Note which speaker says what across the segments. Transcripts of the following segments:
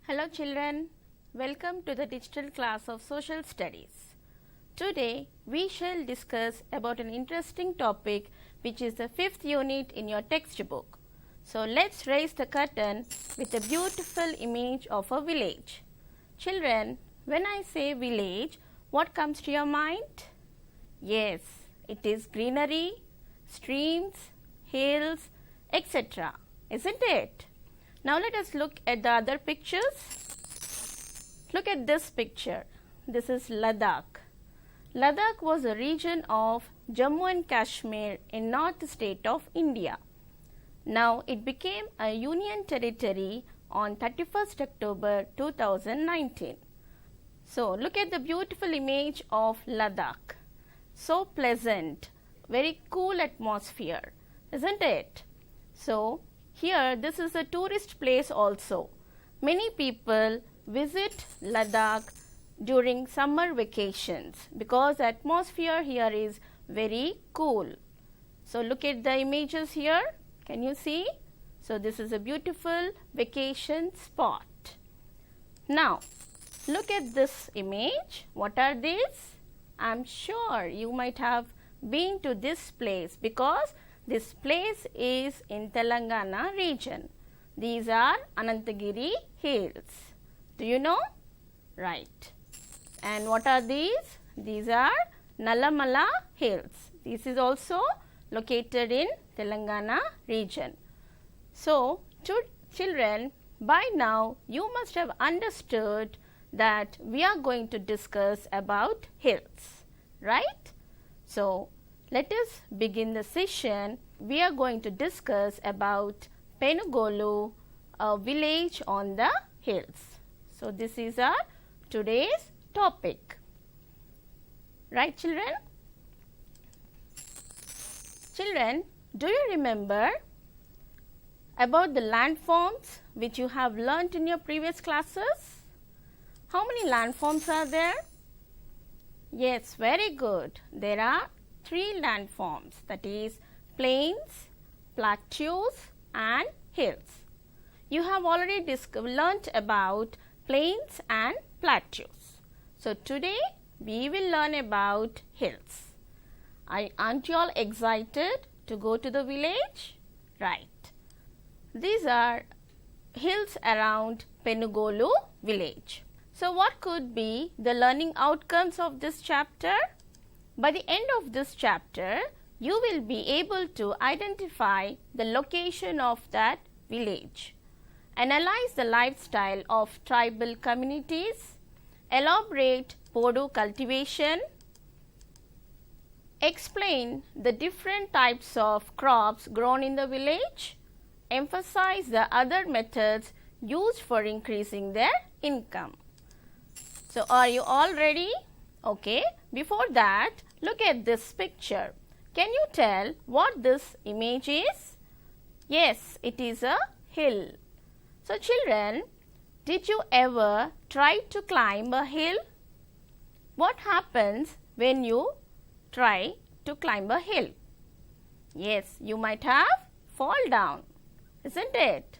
Speaker 1: Hello children, welcome to the digital class of Social Studies. Today we shall discuss about an interesting topic which is the 5th unit in your textbook. So let's raise the curtain with a beautiful image of a village. Children, when I say village, what comes to your mind? Yes, it is greenery, streams, hills, etc. Isn't it? Now let us look at the other pictures. Look at this picture. This is Ladakh. Ladakh was a region of Jammu and Kashmir in north state of India. Now it became a union territory on 31st October 2019. So look at the beautiful image of Ladakh. So pleasant, very cool atmosphere, isn't it? So here this is a tourist place also. Many people visit Ladakh during summer vacations because the atmosphere here is very cool. So look at the images here. Can you see? So this is a beautiful vacation spot. Now look at this image. What are these? I am sure you might have been to this place because this place is in Telangana region. These are Anantagiri hills. Do you know? Right. And what are these? These are Nallamala hills. This is also located in Telangana region. So, children, by now you must have understood that we are going to discuss about hills, right? So, let us begin the session. We are going to discuss about Penugolu, a village on the hills. So, this is our today's topic. Right, children? Children, do you remember about the landforms which you have learnt in your previous classes? How many landforms are there? Yes, very good. There are 3 landforms, that is plains, plateaus and hills. You have already learnt about plains and plateaus. So today we will learn about hills. Aren't you all excited to go to the village? Right. These are hills around Penugolu village. So what could be the learning outcomes of this chapter? By the end of this chapter, you will be able to identify the location of that village, analyze the lifestyle of tribal communities, elaborate Podu cultivation, explain the different types of crops grown in the village, emphasize the other methods used for increasing their income. So, are you all ready? Okay. Before that, look at this picture. Can you tell what this image is? Yes, it is a hill. So, children, did you ever try to climb a hill? What happens when you try to climb a hill? Yes, you might have fall down, isn't it?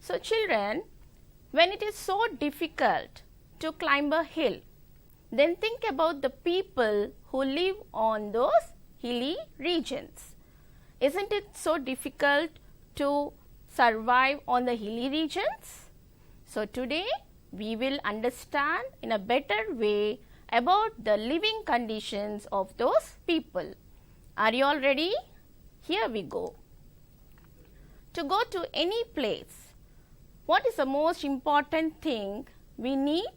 Speaker 1: So, children, when it is so difficult to climb a hill, then think about the people who live on those hilly regions. Isn't it so difficult to survive on the hilly regions? So today we will understand in a better way about the living conditions of those people. Are you all ready? Here we go. To go to any place, what is the most important thing we need?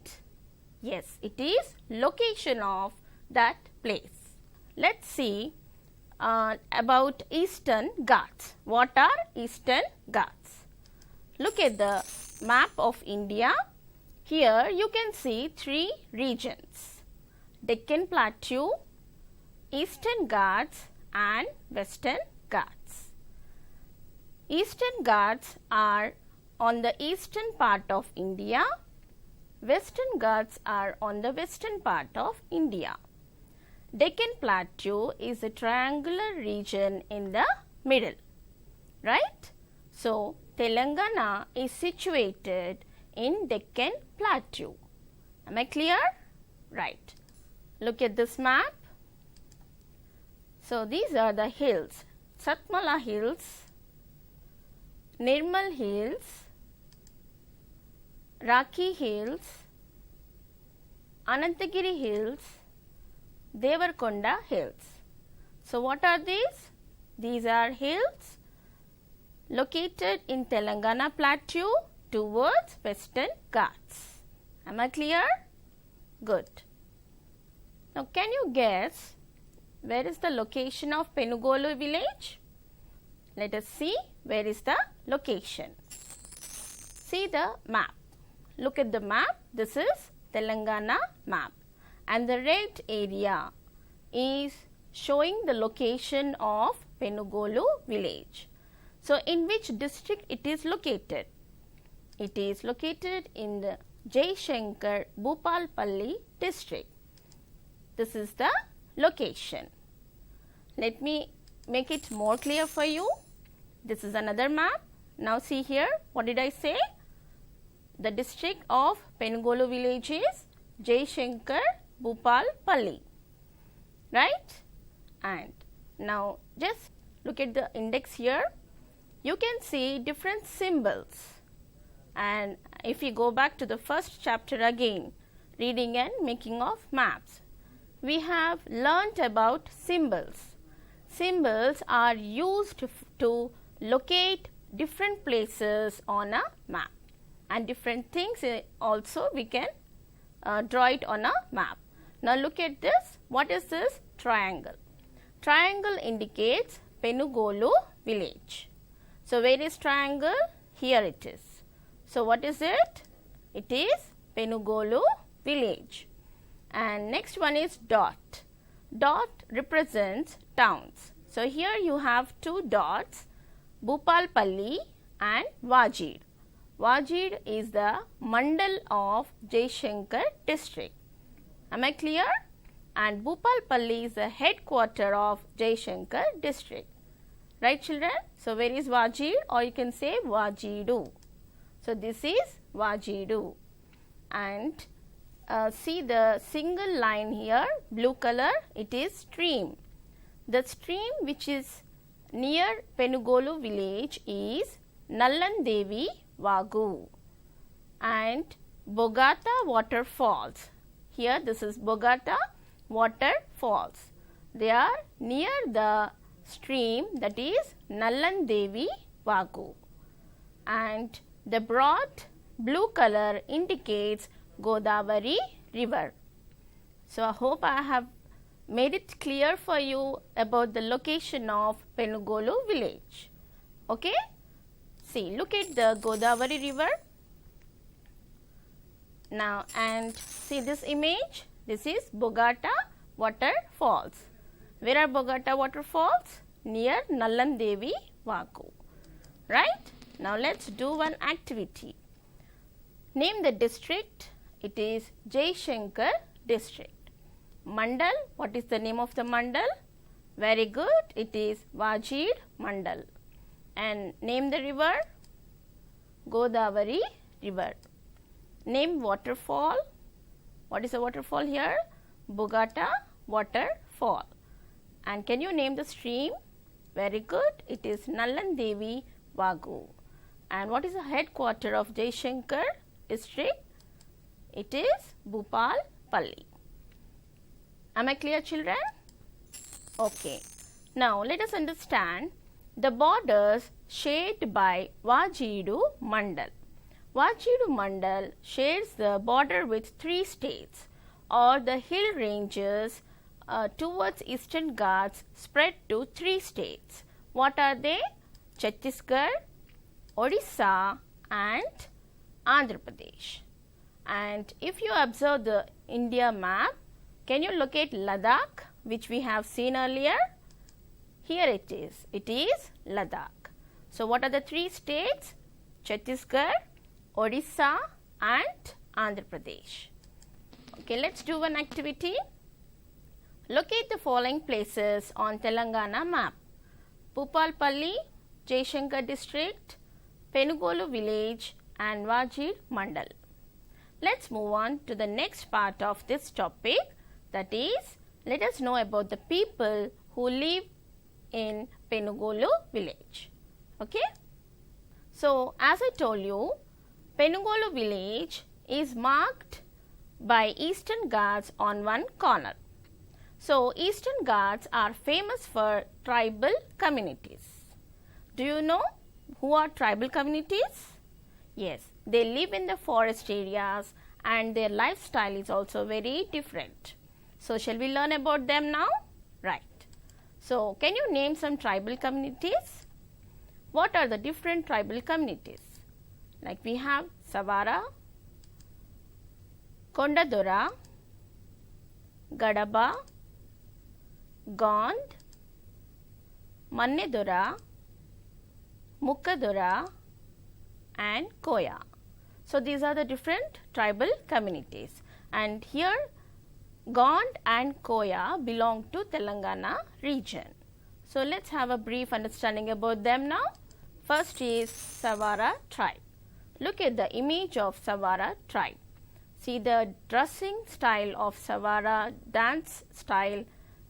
Speaker 1: Yes, it is location of that place. Let's see about Eastern Ghats. What are Eastern Ghats? Look at the map of India. Here you can see 3 regions: Deccan Plateau, Eastern Ghats and Western Ghats. Eastern Ghats are on the eastern part of India. Western Ghats are on the western part of India. Deccan Plateau is a triangular region in the middle, right? So, Telangana is situated in Deccan Plateau. Am I clear? Right. Look at this map. So, these are the hills: 𝗧𝗦𝗔𝗧 Hills, Nirmal Hills, Rakhi Hills, Anantagiri Hills, Devarakonda Hills. So, what are these? These are hills located in Telangana Plateau towards Western Ghats. Am I clear? Good. Now, can you guess where is the location of Penugolu village? Let us see where is the location. See the map. Look at the map. This is Telangana map, and the red area is showing the location of Penugolu village. So, in which district it is located? It is located in the 𝗳𝗧𝗦𝗔𝗧 district. This is the location. Let me make it more clear for you. This is another map. Now, see here, what did I say? The district of Penugolu village is 𝗳𝗧𝗦𝗔𝗧, right? And now, just look at the index here. You can see different symbols. And if you go back to the first chapter again, reading and making of maps, we have learnt about symbols. Symbols are used to locate different places on a map, and different things also we can draw it on a map. Now, look at this. What is this? Triangle. Triangle indicates Penugolu village. So, where is triangle? Here it is. So, what is it? It is Penugolu village. And next one is dot. Dot represents towns. So, here you have two dots, Bhupalpalli and Vajid. Vajid is the mandal of ��𝗧𝗪𝗏 district. Am I clear? And Bhupalpalli is the headquarter of ��𝗧𝗪𝗏 district. Right, children? So, where is Vajid, or you can say Vajidu. So, this is Vajidu. And see the single line here, blue color, it is stream. The stream which is near Penugolu village is Nallandevi Vagu and Bogata waterfalls. Here this is Bogata waterfalls. They are near the stream, that is Nallandevi Vagu, and the broad blue color indicates Godavari river. So, I hope I have made it clear for you about the location of Penugolu village. Okay? See, look at the Godavari river. Now, and see this image. This is Bogata waterfalls. Where are Bogata waterfalls? Near Nallandevi Vagu. Right? Now, let's do one activity. Name the district. It is ��𝗧𝗪𝗏 district. Mandal, what is the name of the mandal? Very good, it is Vajid mandal. And name the river, Godavari river. Name waterfall. What is the waterfall here? Bogata waterfall. And can you name the stream? Very good, it is Nallandevi Vagu. And what is the headquarter of ��𝗧𝗪𝗏 district? It is Bhupalpalli. Am I clear, children? Okay. Now, let us understand the borders shared by Vajidu mandal. Vajidu mandal shares the border with 3 states, or the hill ranges towards eastern Ghats spread to 3 states. What are they? Chhattisgarh, Odisha and Andhra Pradesh. And if you observe the India map, can you locate Ladakh, which we have seen earlier? Here it is Ladakh. So, what are the 3 states? Chhattisgarh, Odisha and Andhra Pradesh. Okay, let's do one activity. Locate the following places on Telangana map: Bhupalpalli, ��𝗧𝗪𝗏 district, Penugolu village 𝗧𝗦𝗔𝗧. Let's move on to the next part of this topic, that is, let us know about the people who live in Penugolu village. Okay? So, as I told you, Penugolu village is marked by Eastern Ghats on one corner. So, Eastern Ghats are famous for tribal communities. Do you know who are tribal communities? Yes, they live in the forest areas and their lifestyle is also very different. So, shall we learn about them now? Right. So, can you name some tribal communities? What are the different tribal communities? Like we have Savara, Kondadora, Gadaba, Gond, Mannedora, Mukkadora and Koya. So, these are the different tribal communities, and here Gond and Koya belong to Telangana region. So, let us have a brief understanding about them now. First is Savara tribe. Look at the image of Savara tribe. See the dressing style of Savara dance style,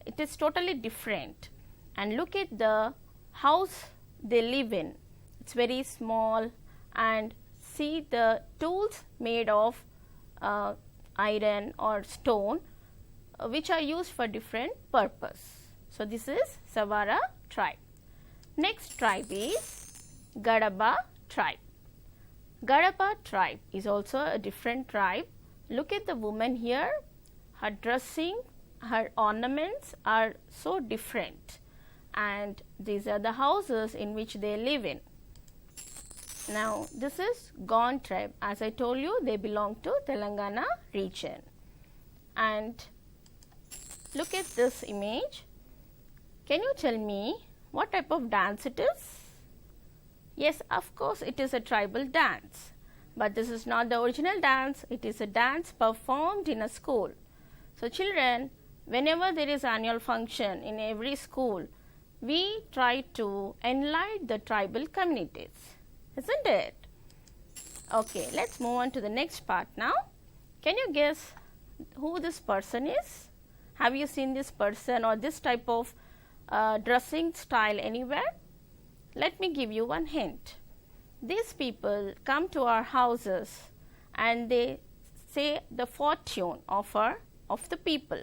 Speaker 1: it is totally different, and look at the house they live in. It's very small, and see the tools made of iron or stone which are used for different purpose. So, this is Savara tribe. Next tribe is Gadaba tribe. Gadaba tribe is also a different tribe. Look at the woman here, her dressing, her ornaments are so different, and these are the houses in which they live in. Now, this is Gond tribe. As I told you, they belong to Telangana region. And look at this image. Can you tell me what type of dance it is? Yes, of course, it is a tribal dance. But this is not the original dance. It is a dance performed in a school. So, children, whenever there is annual function in every school, we try to enlighten the tribal communities. Isn't it? Okay, let's move on to the next part now. Can you guess who this person is? Have you seen this person or this type of dressing style anywhere? Let me give you one hint. These people come to our houses and they say the fortune of the people.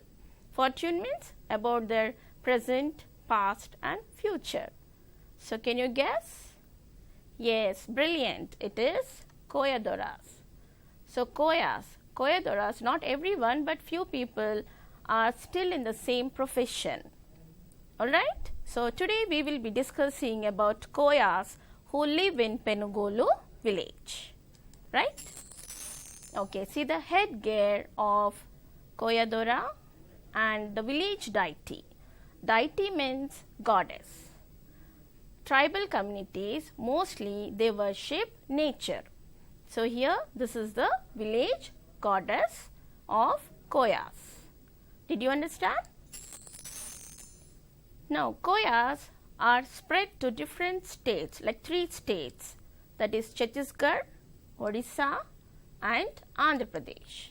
Speaker 1: Fortune means about their present, past and future. So, can you guess? Yes, brilliant. It is Koyadoras. So, Koyadoras, not everyone but few people are still in the same profession. Alright. So, today we will be discussing about Koyas who live in Penugolu village. Right. Okay, see the headgear of Koyadora and the village deity. Deity means goddess. Tribal communities mostly they worship nature. So, here this is the village goddess of Koyas. Did you understand? Now, Koyas are spread to different states, like 3 states, that is Chhattisgarh, Odisha and Andhra Pradesh.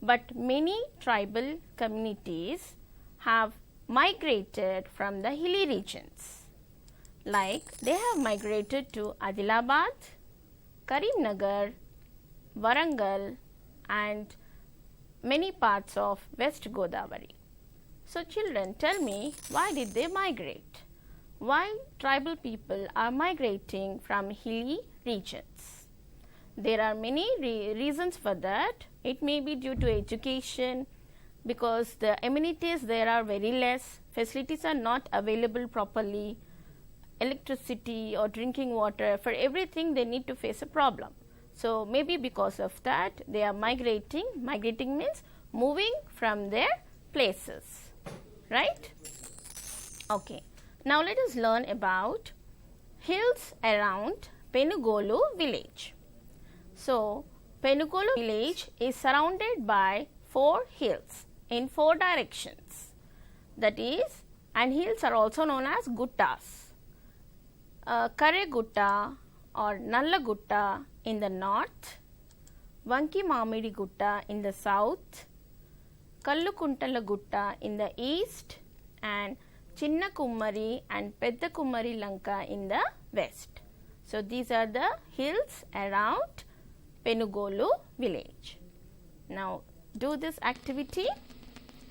Speaker 1: But many tribal communities have migrated from the hilly regions, like they have migrated to Adilabad, Karimnagar, Warangal and many parts of West Godavari. So, children, tell me, why did they migrate? Why tribal people are migrating from hilly regions? There are many reasons for that. It may be due to education, because the amenities there are very less, facilities are not available properly, electricity or drinking water, for everything they need to face a problem. So, maybe because of that they are migrating. Migrating means moving from their places, right? Okay. Now, let us learn about hills around Penugolu village. So, Penugolu village is surrounded by 4 hills in 4 directions, that is, and hills are also known as guttas. Kare Gutta or Nalla Gutta in the north, 𝗂𝗂𝗻𝗻𝗃 in the south, 𝗂𝗪𝗃𝗃 in the east, and 𝗬𝗂𝗻𝗻𝗃 and 𝗬𝗂𝗻𝗃𝗃 in the west. So, these are the hills around Penugolu village. Now, do this activity.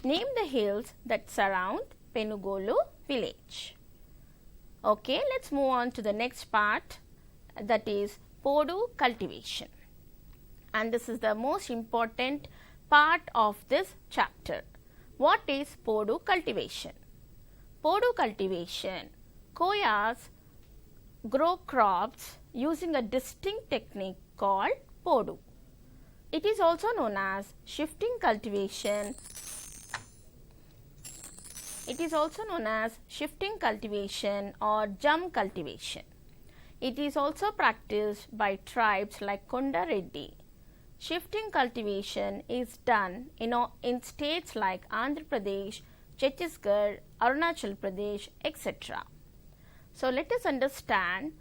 Speaker 1: Name the hills that surround Penugolu village. Okay, let's move on to the next part, that is Podu cultivation. And this is the most important part of this chapter. What is Podu cultivation? Podu cultivation, Koyas grow crops using a distinct technique called Podu. It is also known as shifting cultivation. It is also known as shifting cultivation or jump cultivation. It is also practiced by tribes like Konda Reddy. Shifting cultivation is done in states like Andhra Pradesh, Chhattisgarh, Arunachal Pradesh, etc. So, let us understand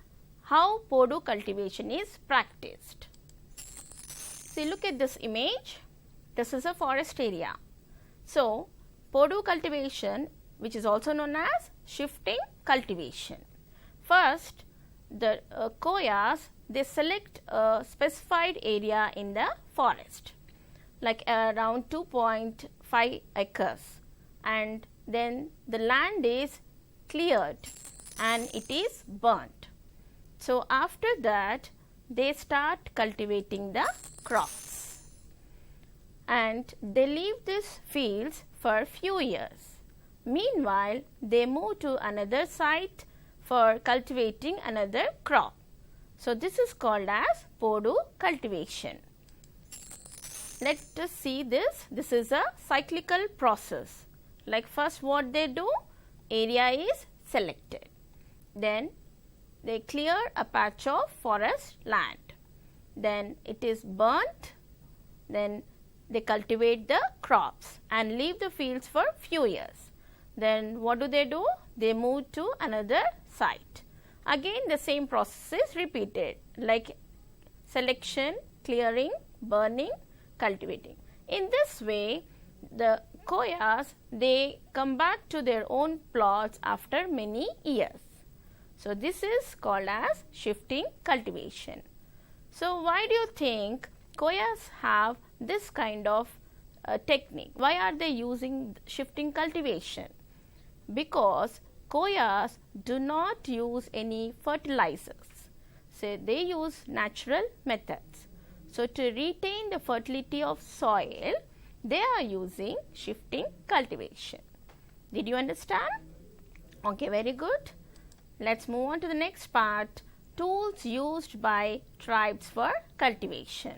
Speaker 1: how Podu cultivation is practiced. See, look at this image. This is a forest area. So, Podu cultivation, which is also known as shifting cultivation. First, the Koyas, they select a specified area in the forest, like around 2.5 acres, and then the land is cleared and it is burnt. So, after that they start cultivating the crops and they leave these fields for few years. Meanwhile, they move to another site for cultivating another crop. So, this is called as Podu cultivation. Let us see this. This is a cyclical process. Like first what they do, area is selected. Then they clear a patch of forest land. Then it is burnt. Then they cultivate the crops and leave the fields for few years. Then what do? They move to another site. Again the same process is repeated, like selection, clearing, burning, cultivating. In this way, the Koyas, they come back to their own plots after many years. So, this is called as shifting cultivation. So, why do you think Koyas have this kind of technique? Why are they using shifting cultivation? Because Koyas do not use any fertilizers. So, they use natural methods. So, to retain the fertility of soil, they are using shifting cultivation. Did you understand? Okay, very good. Let's move on to the next part, tools used by tribes for cultivation.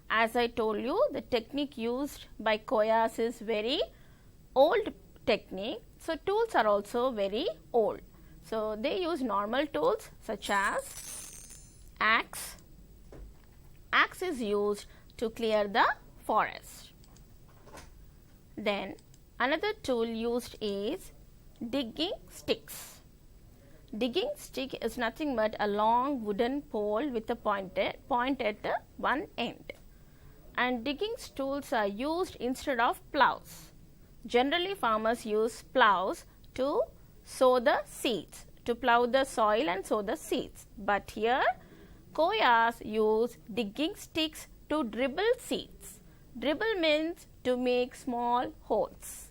Speaker 1: As I told you, the technique used by Koyas is very old technique. So, tools are also very old. So, they use normal tools such as axe. Axe is used to clear the forest. Then another tool used is digging sticks. Digging stick is nothing but a long wooden pole with a point at one end. And digging tools are used instead of plows. Generally, farmers use plows to sow the seeds, to plow the soil and sow the seeds. But here, Koyas use digging sticks to dribble seeds. Dribble means to make small holes.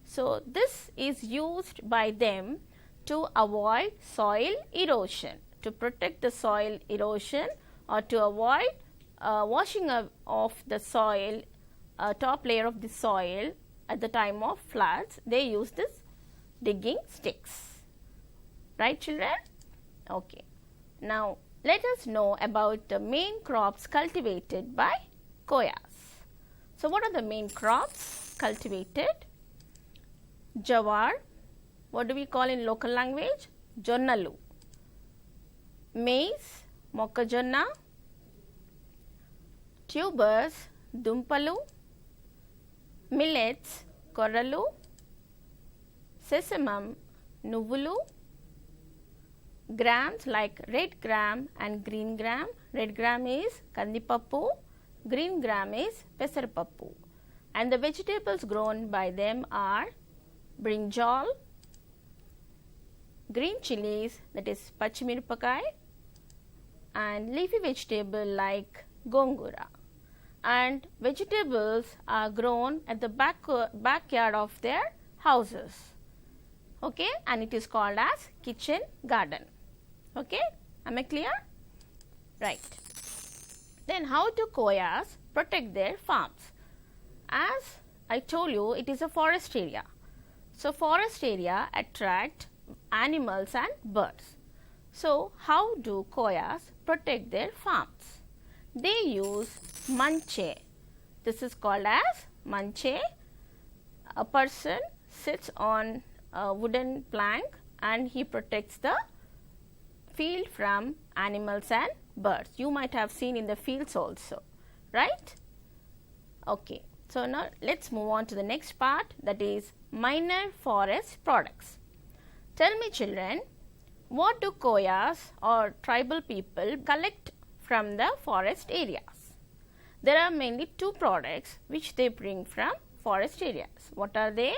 Speaker 1: So, this is used by them to avoid soil erosion, to protect the soil erosion or to avoid washing of the soil, top layer of the soil at the time of floods. They use this digging sticks. Right, children? Okay. Now, let us know about the main crops cultivated by Koyas. So, what are the main crops cultivated? Jawar. What do we call in local language? Jonnalu. Maize, mokkajonna. Tubers, dumpalu. Millets, korralu. Sesamum, nuvulu. grams like red gram and green gram. Red gram is kandipappu, green gram is pesarapappu. And the vegetables grown by them are brinjal, green chilies, that is 𝗪𝗪𝗺𝗃𝗃, and leafy vegetable like gongura. And vegetables are grown at the backyard of their houses, okay, and it is called as kitchen garden. Okay, am I clear? Right. Then how do koyas protect their farms? As I told you, it is a forest area. So forest area attract animals and birds. So how do koyas protect their farms? They use 𝗪𝗪𝗃. This is called as 𝗪𝗪𝗃. A person sits on a wooden plank and he protects the field from animals and birds. You might have seen in the fields also, right? Okay. So now let's move on to the next part, that is minor forest products. Tell me children, what do koyas or tribal people collect from the forest areas? There are mainly two products which they bring from forest areas. What are they?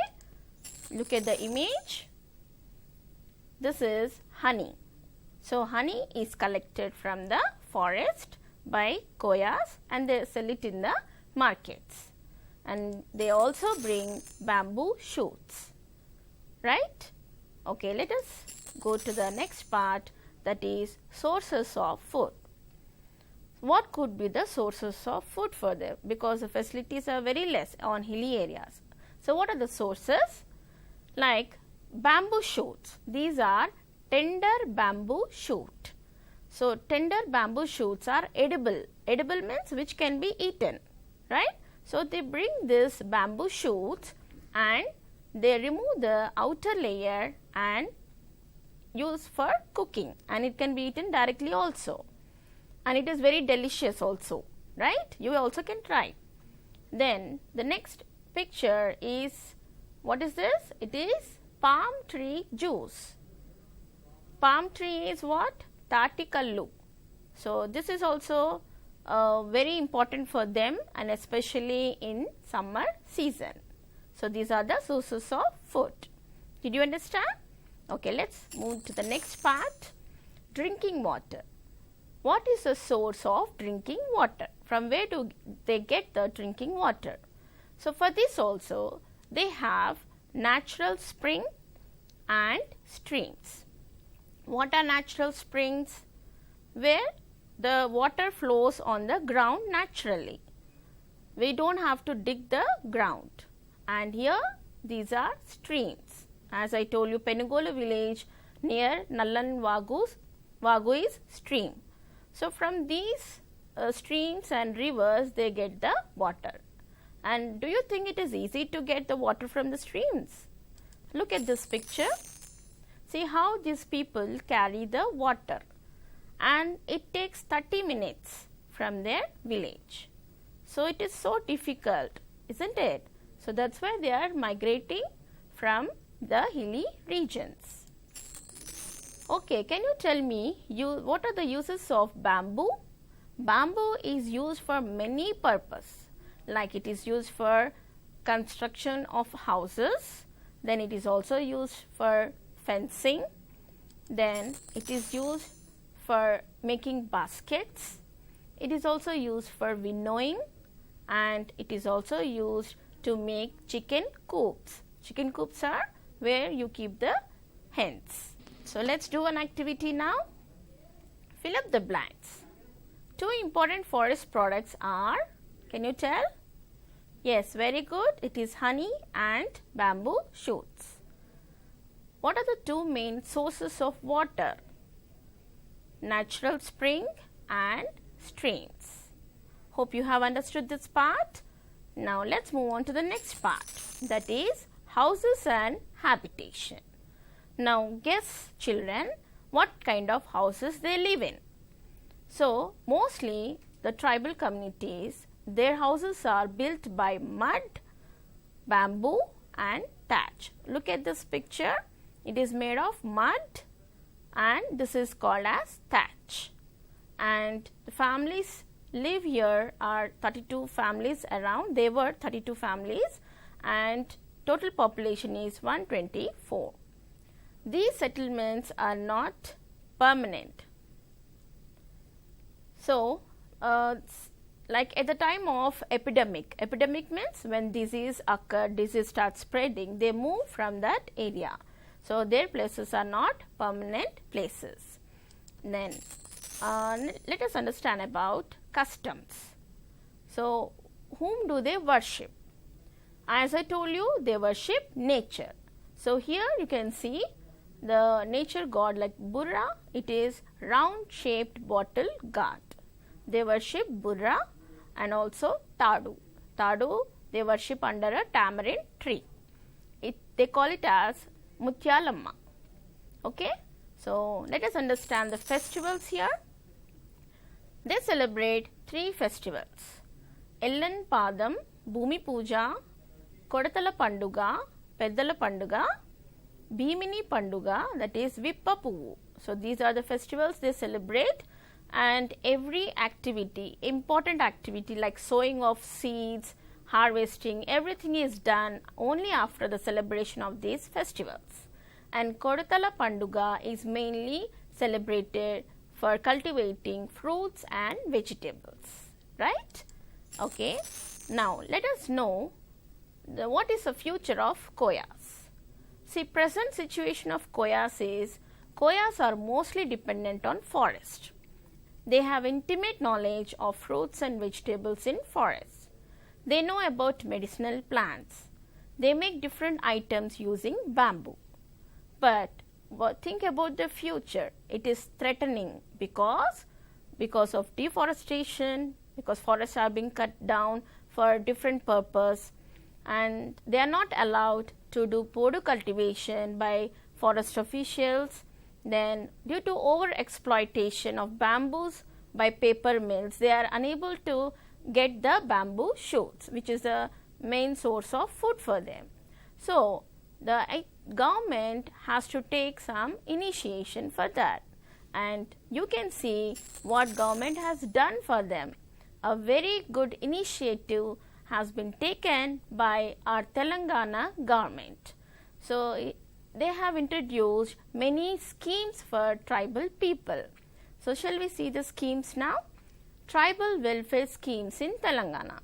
Speaker 1: Look at the image. This is honey. So honey is collected from the forest by koyas and they sell it in the markets. And they also bring bamboo shoots, right? Okay, let us go to the next part, that is sources of food. What could be the sources of food for them? Because the facilities are very less on hilly areas. So what are the sources? Like bamboo shoots. These are tender bamboo shoot. So tender bamboo shoots are edible. Edible means which can be eaten, right? So they bring this bamboo shoots and they remove the outer layer and use for cooking, and it can be eaten directly also, and it is very delicious also, right? You also can try. Then the next picture is, what is this? It is palm tree juice. Palm tree is what? Penagollu. So this is also very important for them, and especially in summer season. So these are the sources of food. Did you understand? Okay, let's move to the next part. Drinking water. What is the source of drinking water? From where do they get the drinking water? So for this also they have natural spring and streams. What are natural springs? Where the water flows on the ground naturally. We don't have to dig the ground. And here these are streams. As I told you, Penugolu village near 𝗪𝗏𝗏𝗏 is stream. So from these streams and rivers they get the water. And do you think it is easy to get the water from the streams? Look at this picture. See how these people carry the water, and it takes 30 minutes from their village. So it is so difficult, isn't it? So that's why they are migrating from the hilly regions. Okay, can you tell me what are the uses of bamboo? Bamboo is used for many purposes, like it is used for construction of houses, then it is also used for fencing, then it is used for making baskets, it is also used for winnowing, and it is also used to make chicken coops. Chicken coops are where you keep the hens. So let's do an activity now. Fill up the blanks. Two important forest products are, can you tell? Yes, very good. It is honey and bamboo shoots. What are the two main sources of water? Natural spring and streams. Hope you have understood this part. Now let's move on to the next part, that is houses and habitation. Now guess children what kind of houses they live in. So mostly the tribal communities, their houses are built by mud, bamboo and thatch. Look at this picture. It is made of mud and this is called as thatch. And the families live here are 32 families around. There were 32 families and total population is 124. These settlements are not permanent. So, like at the time of epidemic means when disease occurs, disease starts spreading, they move from that area. So, their places are not permanent places. Then, let us understand about customs. So, whom do they worship? As I told you, they worship nature. So, here you can see the nature god like Burra, it is round shaped bottle god. They worship Burra and also Tadu. Tadu they worship under a tamarind tree. They call it as Mutyalamma. Okay. So, let us understand the festivals here. They celebrate 3 festivals: Ellan Padam, Bhumi Puja, Kodatala Panduga, Peddala Panduga, Bhimini Panduga, that is Vippa Puvu. So, these are the festivals they celebrate, and every activity, important activity like sowing of seeds, harvesting, everything is done only after the celebration of these festivals. And Kodatala Panduga is mainly celebrated for cultivating fruits and vegetables, right? Okay. Now, let us know what is the future of 𝗂𝗽𝗱. See, present situation of 𝗂𝗽𝗱 is 𝗂𝗽𝗱s are mostly dependent on forest. They have intimate knowledge of fruits and vegetables in forests. They know about medicinal plants. They make different items using bamboo. But think about the future. It is threatening because of deforestation, because forests are being cut down for different purpose, and they are not allowed to do Podu cultivation by forest officials. Then due to over exploitation of bamboos by paper mills, they are unable to get the bamboo shoots, which is the main source of food for them. So, the government has to take some initiation for that, and you can see what government has done for them. A very good initiative has been taken by our Telangana government. So, they have introduced many schemes for tribal people. So, shall we see the schemes now? Tribal welfare schemes in Telangana.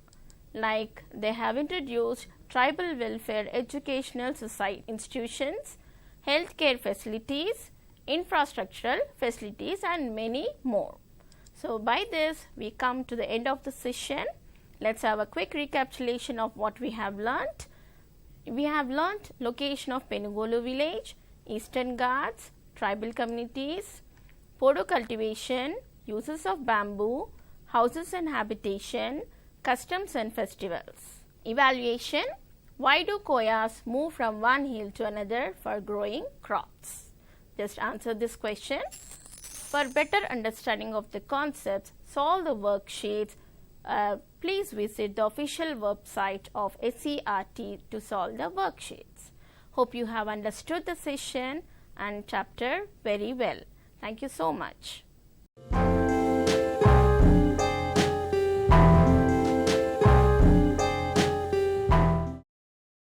Speaker 1: Like they have introduced tribal welfare educational society institutions, healthcare facilities, infrastructural facilities and many more. So, by this we come to the end of the session. Let us have a quick recapitulation of what we have learnt. We have learnt location of Penugolu village, Eastern Ghats, tribal communities, Podu cultivation, uses of bamboo, houses and habitation, customs and festivals. Evaluation: why do 𝗂𝗽𝗱s move from one hill to another for growing crops? Just answer this question. For better understanding of the concepts, solve the worksheets. Please visit the official website of SERT to solve the worksheets. Hope you have understood the session and chapter very well. Thank you so much.